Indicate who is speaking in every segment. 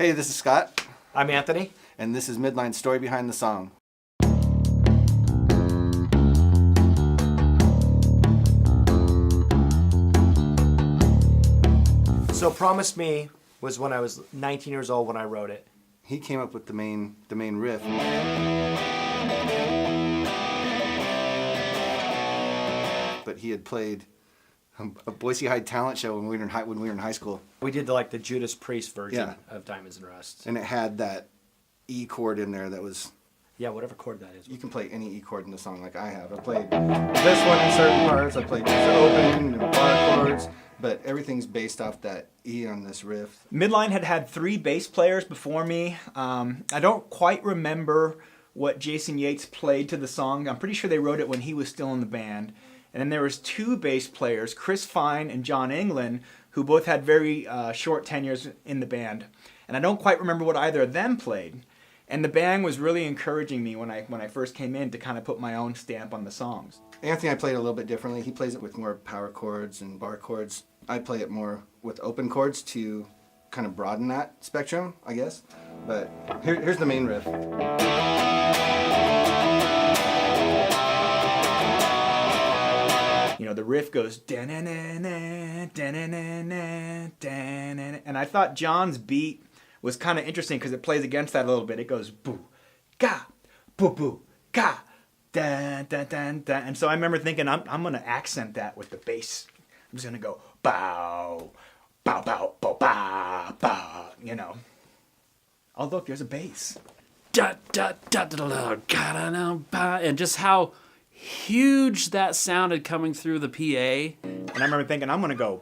Speaker 1: Hey, this is Scott.
Speaker 2: I'm Anthony.
Speaker 1: And this is Midline Story Behind the Song.
Speaker 2: So Promise Me was when I was 19 years old when I wrote it.
Speaker 1: He came up with the main riff. But he had played a Boise High talent show when we were in high school.
Speaker 2: We did the Judas Priest version of Diamonds and Rust.
Speaker 1: And it had that E chord in there that was...
Speaker 2: Yeah, whatever chord that is.
Speaker 1: You can play any E chord in the song like I have. I played this one in certain parts. I played the opening and bar chords. But everything's based off that E on this riff.
Speaker 3: Midline had 3 bass players before me. I don't quite remember what Jason Yates played to the song. I'm pretty sure they wrote it when he was still in the band. And then there was 2 bass players, Chris Fine and John England, who both had very short tenures in the band. And I don't quite remember what either of them played. And the band was really encouraging me when I first came in to kind of put my own stamp on the songs.
Speaker 1: Anthony, I played it a little bit differently. He plays it with more power chords and bar chords. I play it more with open chords to kind of broaden that spectrum, I guess. But here's the main riff.
Speaker 3: You know, the riff goes da-na-na-na, da-na-na-na, da-na-na. And I thought John's beat was kind of interesting because it plays against that a little bit. It goes boo, ga, boo, boo, ga, da, da, da, da. And so I remember thinking, I'm going to accent that with the bass. I'm just going to go bow, bow, bow, bow, bow, bow, you know. Oh, look, there's a bass.
Speaker 4: Da, da, da, da, da, da, da, and just how huge that sounded coming through the PA.
Speaker 3: And I remember thinking, I'm going to go.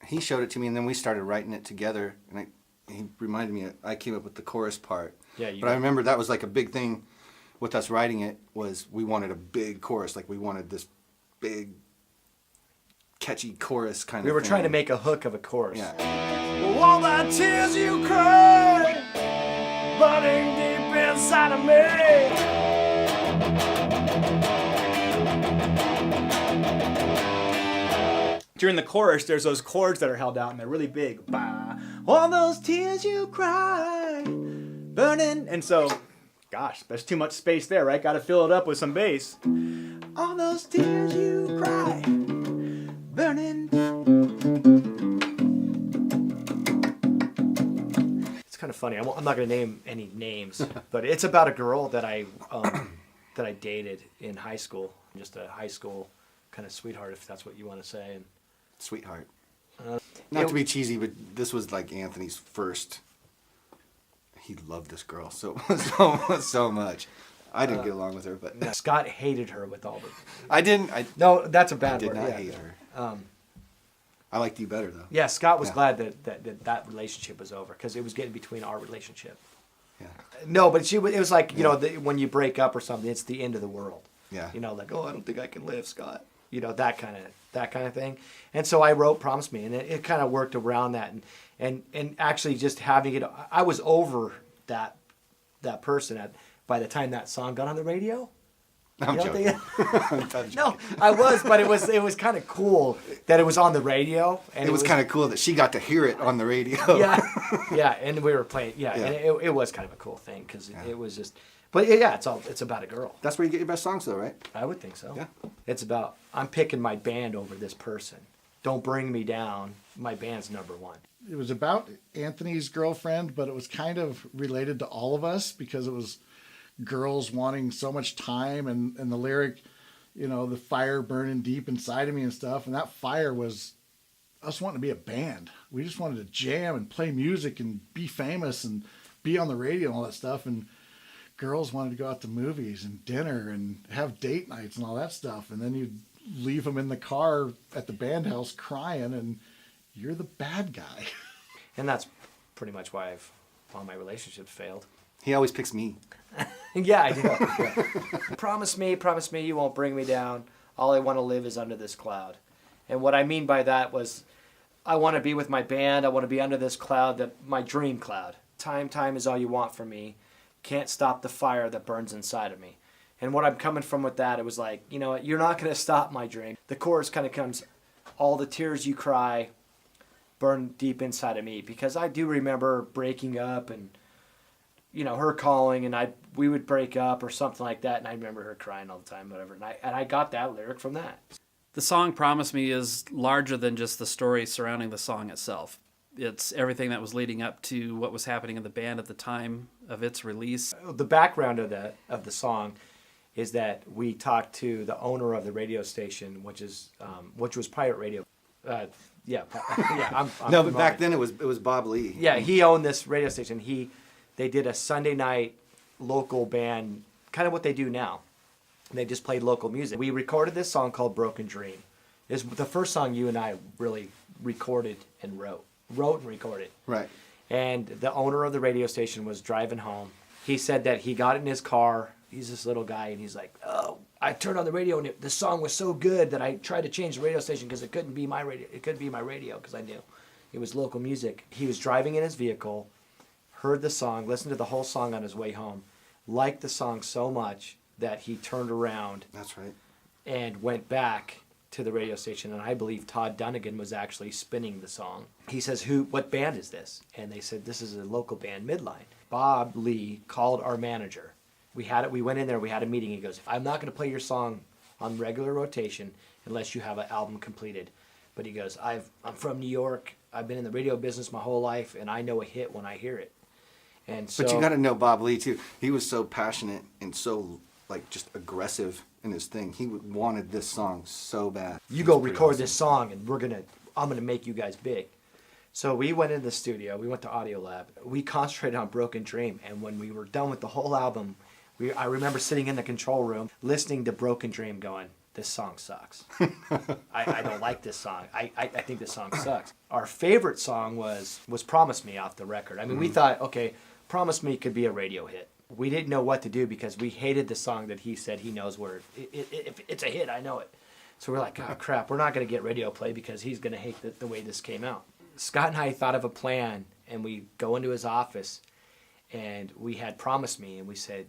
Speaker 1: He showed it to me, and then we started writing it together. And he reminded me, I came up with the chorus part.
Speaker 2: Yeah,
Speaker 1: but I remember that was like a big thing with us writing it, was we wanted a big chorus. Like we wanted this big, catchy chorus kind of thing.
Speaker 2: We were trying to make a hook of a chorus.
Speaker 1: Yeah.
Speaker 2: All the tears you cried, burning deep inside of me.
Speaker 3: During the chorus, there's those chords that are held out, and they're really big. Bah, all those tears you cry, burning. And so, gosh, there's too much space there, right? Got to fill it up with some bass. All those tears you cry, burning.
Speaker 2: It's kind of funny. I'm not going to name any names, but it's about a girl that I dated in high school. Just a high school kind of sweetheart, if that's what you want to say. And
Speaker 1: Sweetheart. Not to be cheesy, but this was like Anthony's first. He loved this girl so much. I didn't get along with her, but
Speaker 2: Scott hated her with all the...
Speaker 1: I didn't.
Speaker 2: No, that's a bad
Speaker 1: I did
Speaker 2: word.
Speaker 1: not
Speaker 2: Yeah.
Speaker 1: hate her. I liked you better though.
Speaker 2: Yeah, Scott was
Speaker 1: Yeah.
Speaker 2: glad that relationship was over because it was getting between our relationship.
Speaker 1: Yeah.
Speaker 2: No, but it was like, you know, when you break up or something, it's the end of the world.
Speaker 1: Yeah.
Speaker 2: You know, like, oh, I don't think I can live, Scott. You know, that kind of thing. And so I wrote Promise Me, and it kind of worked around that. And actually just having it, I was over that person by the time that song got on the radio.
Speaker 1: I'm joking.
Speaker 2: No, I was, but it was kind of cool that it was on the radio. And
Speaker 1: it was kind of cool that she got to hear it on the radio.
Speaker 2: Yeah, and we were playing, and it was kind of a cool thing because it was just, but yeah, it's about a girl.
Speaker 1: That's where you get your best songs though, right?
Speaker 2: I would think so.
Speaker 1: Yeah.
Speaker 2: It's about, I'm picking my band over this person. Don't bring me down. My band's number one.
Speaker 5: It was about Anthony's girlfriend, but it was kind of related to all of us because it was girls wanting so much time, and the lyric, you know, the fire burning deep inside of me and stuff. And that fire was us wanting to be a band. We just wanted to jam and play music and be famous and be on the radio and all that stuff. And girls wanted to go out to movies and dinner and have date nights and all that stuff. And then you'd leave them in the car at the band house crying, and you're the bad guy.
Speaker 2: And that's pretty much why all my relationships failed.
Speaker 1: He always picks me.
Speaker 2: Yeah, I do. Yeah. Promise me, you won't bring me down. All I want to live is under this cloud. And what I mean by that was, I want to be with my band. I want to be under this cloud, my dream cloud. Time is all you want from me. Can't stop the fire that burns inside of me. And what I'm coming from with that, it was like, you know what, you're not going to stop my dream. The chorus kind of comes, All the Tears You Cry burned deep inside of me, because I do remember breaking up and, you know, her calling, and we would break up or something like that, and I remember her crying all the time, whatever. And I got that lyric from that.
Speaker 4: The song Promise Me is larger than just the story surrounding the song itself. It's everything that was leading up to what was happening in the band at the time of its release.
Speaker 2: The background of the song is that we talked to the owner of the radio station, which was Pirate Radio. Yeah, I'm
Speaker 1: No, but back then it was Bob Lee.
Speaker 2: Yeah, he owned this radio station. They did a Sunday night local band, kind of what they do now. They just played local music. We recorded this song called Broken Dream. It's the first song you and I really recorded and wrote and recorded.
Speaker 1: Right.
Speaker 2: And the owner of the radio station was driving home. He said that he got in his car. He's this little guy, and he's like, "Oh, I turned on the radio, and the song was so good that I tried to change the radio station because it couldn't be my radio. It couldn't be my radio because I knew it was local music." He was driving in his vehicle, heard the song, listened to the whole song on his way home, liked the song so much that he turned around.
Speaker 1: That's right.
Speaker 2: And went back to the radio station, and I believe Todd Dunnigan was actually spinning the song. He says, what band is this? And they said, "This is a local band, Midline." Bob Lee called our manager. We went in there, we had a meeting. He goes, "I'm not going to play your song on regular rotation unless you have an album completed." But he goes, I'm from New York. I've been in the radio business my whole life, and I know a hit when I hear it. And so,
Speaker 1: but you got to know Bob Lee too. He was so passionate and so just aggressive in his thing. He wanted this song so bad.
Speaker 2: You go record this song, and I'm gonna make you guys big. So we went into the studio. We went to Audio Lab. We concentrated on Broken Dream, and when we were done with the whole album, I remember sitting in the control room listening to Broken Dream, going, "This song sucks. I don't like this song. I think this song sucks." Our favorite song was "Promise Me" off the record. I mean, we thought, okay, "Promise Me" could be a radio hit. We didn't know what to do because we hated the song that he said he knows where if it's a hit, I know it. So we're like, "Oh crap, we're not going to get radio play because he's going to hate the way this came out." Scott and I thought of a plan, and we go into his office, and we had "Promise Me," and we said,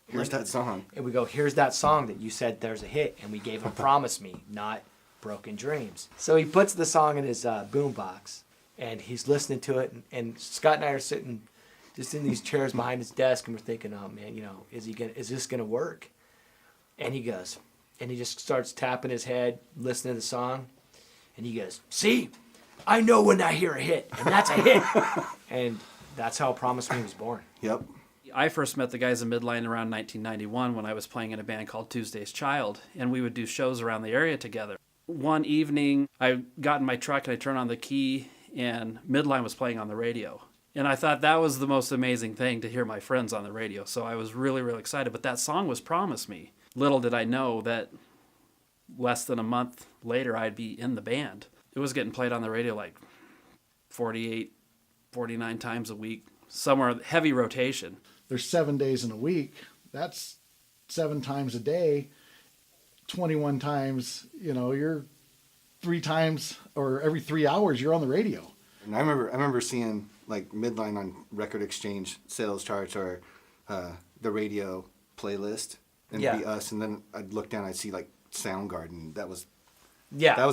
Speaker 1: "Here's that song."
Speaker 2: And we go, "Here's that song that you said there's a hit," and we gave him "Promise Me," not "Broken Dreams." So he puts the song in his boombox, and he's listening to it, and Scott and I are sitting just in these chairs behind his desk, and we're thinking, "Oh man, is this gonna work?" And he goes, and he just starts tapping his head, listening to the song, and he goes, "See, I know when I hear a hit, and that's a hit." And that's how "Promise Me" was born.
Speaker 1: Yep.
Speaker 4: I first met the guys in Midline around 1991 when I was playing in a band called Tuesday's Child, and we would do shows around the area together. One evening, I got in my truck and I turned on the key, and Midline was playing on the radio. And I thought that was the most amazing thing, to hear my friends on the radio. So I was really, really excited. But that song was "Promise Me." Little did I know that less than a month later, I'd be in the band. It was getting played on the radio like 48, 49 times a week, somewhere heavy rotation.
Speaker 5: There's 7 days in a week. That's 7 times a day. 21 times, you're 3 times, or every 3 hours you're on the radio.
Speaker 1: And I remember seeing Midline on Record Exchange sales charts or the radio playlist, and it'd be us, and then I'd look down, I'd see Soundgarden. That was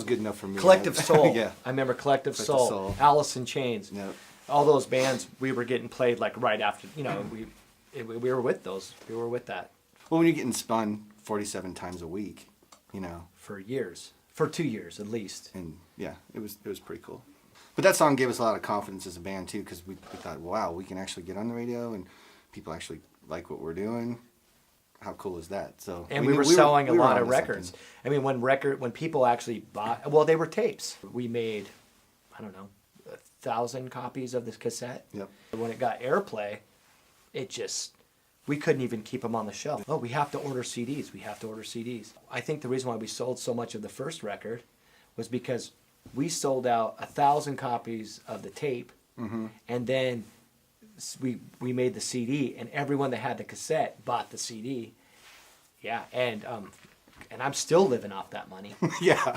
Speaker 1: good enough for me.
Speaker 2: Collective Soul.
Speaker 1: Yeah.
Speaker 2: I remember Collective Soul. Alice in Chains.
Speaker 1: Yep.
Speaker 2: All those bands we were getting played right after. We were with those. We were with that.
Speaker 1: Well, when you're getting spun 47 times a week,
Speaker 2: for years, for 2 years at least.
Speaker 1: And yeah, it was pretty cool. But that song gave us a lot of confidence as a band too, because we thought, wow, we can actually get on the radio and people actually like what we're doing. How cool is that? So
Speaker 2: and we were selling a lot of
Speaker 1: onto
Speaker 2: records.
Speaker 1: something.
Speaker 2: I mean, when people actually bought, well, they were tapes. We made, I don't know, 1,000 copies of this cassette.
Speaker 1: Yep.
Speaker 2: When it got airplay, we couldn't even keep them on the shelf. Oh, we have to order CDs. We have to order CDs. I think the reason why we sold so much of the first record was because we sold out 1,000 copies of the tape, and then we made the CD, and everyone that had the cassette bought the CD. Yeah, and I'm still living off that money.
Speaker 1: Yeah.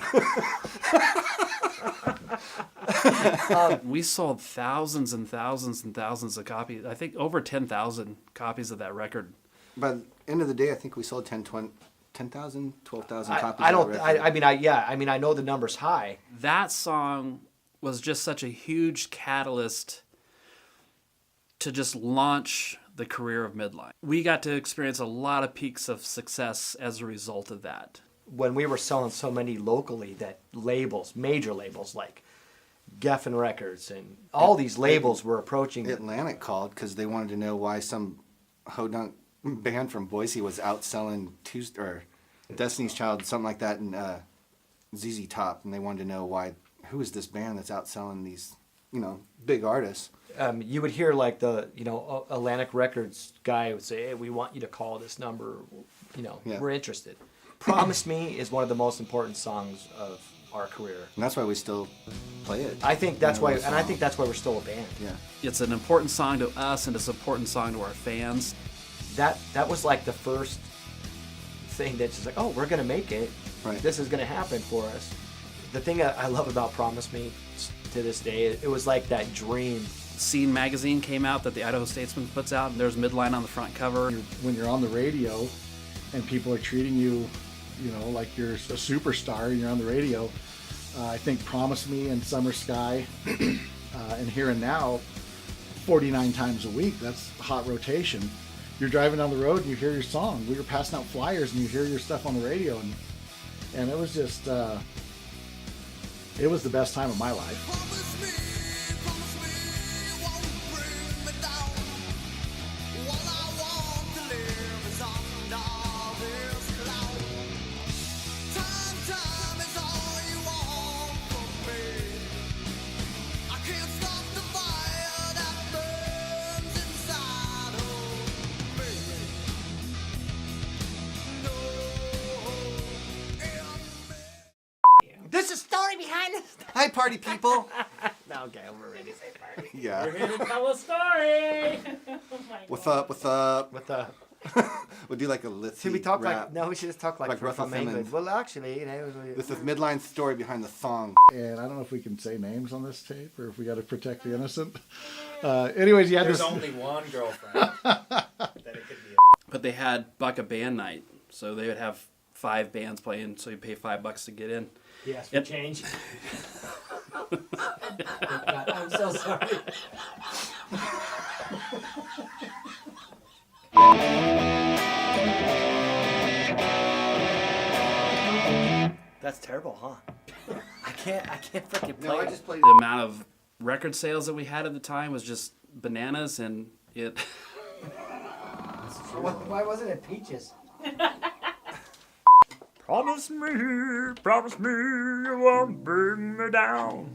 Speaker 4: We sold thousands and thousands and thousands of copies. I think over 10,000 copies of that record.
Speaker 1: By the end of the day, I think we sold 10,000 10,000, 12,000 copies.
Speaker 2: I
Speaker 1: of
Speaker 2: don't.
Speaker 1: that record.
Speaker 2: I mean, I know the number's high.
Speaker 4: That song was just such a huge catalyst to just launch the career of Midline. We got to experience a lot of peaks of success as a result of that.
Speaker 2: When we were selling so many locally, that labels, major labels like Geffen Records and all these labels were approaching.
Speaker 1: Atlantic called because they wanted to know why some hodunk band from Boise was outselling Destiny's Child, something like that, and ZZ Top, and they wanted to know who is this band that's outselling these, big artists.
Speaker 2: You would hear like the Atlantic Records guy would say, "Hey, we want you to call this number.
Speaker 1: Yeah.
Speaker 2: We're interested." "Promise Me" is one of the most important songs of our career.
Speaker 1: And that's why we still play it.
Speaker 2: I think that's why,
Speaker 1: One of those
Speaker 2: and I think
Speaker 1: songs.
Speaker 2: that's why we're still a band.
Speaker 1: Yeah.
Speaker 4: It's an important song to us and it's an important song to our fans.
Speaker 2: That was like the first thing that's just like, oh, we're gonna make it.
Speaker 1: Right.
Speaker 2: This is gonna happen for us. The thing I love about "Promise Me" to this day, it was like that dream.
Speaker 4: Scene magazine came out that the Idaho Statesman puts out, and there's Midline on the front cover.
Speaker 5: When you're on the radio and people are treating you, like you're a superstar and you're on the radio, I think "Promise Me" and "Summer Sky" and "Here and Now" 49 times a week. That's hot rotation. You're driving down the road and you hear your song. We were passing out flyers and you hear your stuff on the radio, and it was just it was the best time of my life.
Speaker 6: Promise me you won't bring me down. All I want to live is under this cloud. Time is all you want from me. I can't stop the fire that burns inside of me. No,
Speaker 2: There's a story behind this.
Speaker 1: Hi, party people.
Speaker 2: Okay, we're ready to say party.
Speaker 1: Yeah.
Speaker 7: Here to tell a story. Oh my
Speaker 1: What's
Speaker 7: God.
Speaker 1: up? What's up?
Speaker 2: With the
Speaker 1: We'll do like a litzy
Speaker 2: should we talk
Speaker 1: rap.
Speaker 2: like no? We should just talk like
Speaker 1: Russell
Speaker 2: from England.
Speaker 1: Simmons.
Speaker 2: Well, actually,
Speaker 1: This is Midline's story behind the thong.
Speaker 5: And I don't know if we can say names on this tape or if we got to protect the innocent. Anyways, you had
Speaker 7: There's
Speaker 5: this.
Speaker 7: only one girlfriend that it could be.
Speaker 4: But they had Buck a band night, so they would have 5 bands playing, so you pay $5 to get in.
Speaker 2: yes,
Speaker 4: Yep.
Speaker 2: change. I'm so sorry. That's terrible, huh? I can't freaking play.
Speaker 1: No, I
Speaker 2: it.
Speaker 1: just played.
Speaker 4: The amount of record sales that we had at the time was just bananas, and it
Speaker 2: Why wasn't it Peaches?
Speaker 3: Promise me you won't bring me down.